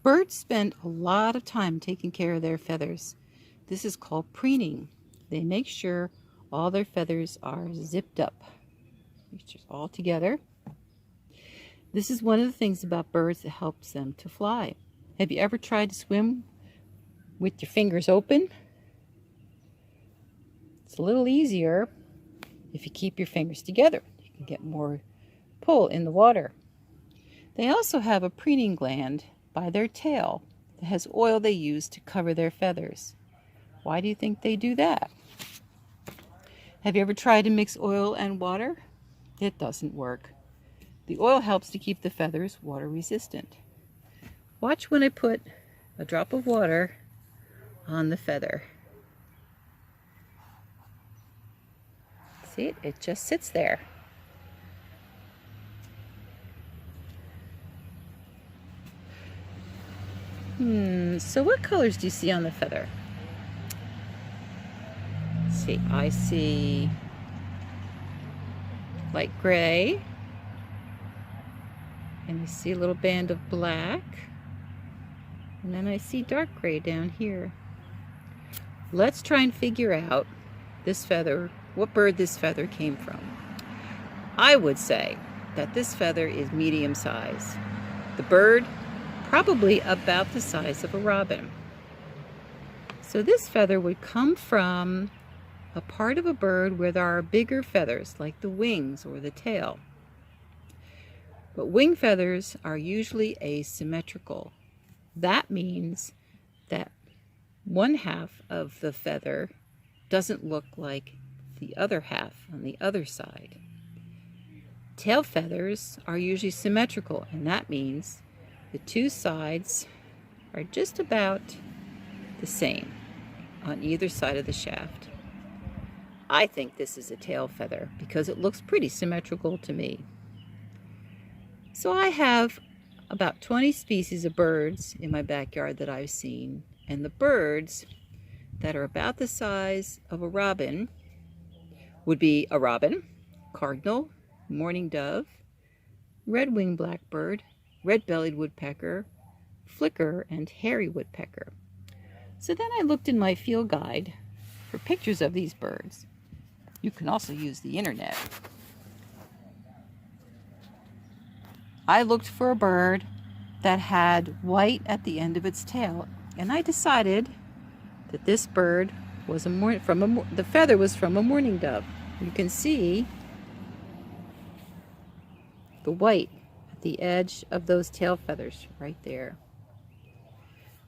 Birds spend a lot of time taking care of their feathers. This is called preening. They make sure all their feathers are zipped up, just all together. This is one of the things about birds that helps them to fly. Have you ever tried to swim with your fingers open? It's a little easier if you keep your fingers together. You can get more pull in the water. They also have a preening gland by their tail that has oil they use to cover their feathers. Why do you think they do that? Have you ever tried to mix oil and water? It doesn't work. The oil helps to keep the feathers water resistant. Watch when I put a drop of water on the feather. See, it just sits there. So what colors do you see on the feather? Let's see, I see light gray, and I see a little band of black, and then I see dark gray down here. Let's try and figure out this feather, what bird this feather came from. I would say that this feather is medium size. The bird, probably about the size of a robin. So this feather would come from a part of a bird where there are bigger feathers, like the wings or the tail. But wing feathers are usually asymmetrical. That means that one half of the feather doesn't look like the other half on the other side. Tail feathers are usually symmetrical, and that means the two sides are just about the same on either side of the shaft. I think this is a tail feather because it looks pretty symmetrical to me. So I have about 20 species of birds in my backyard that I've seen, and the birds that are about the size of a robin would be a robin, cardinal, mourning dove, red-winged blackbird, red-bellied woodpecker, flicker, and hairy woodpecker. So then I looked in my field guide for pictures of these birds. You can also use the internet. I looked for a bird that had white at the end of its tail, and I decided that this bird was the feather was from a mourning dove. You can see the white at the edge of those tail feathers right there.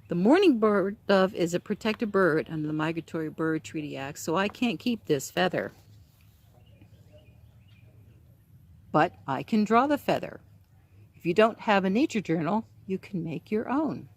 The mourning dove is a protected bird under the Migratory Bird Treaty Act, so I can't keep this feather. But I can draw the feather. If you don't have a nature journal, you can make your own.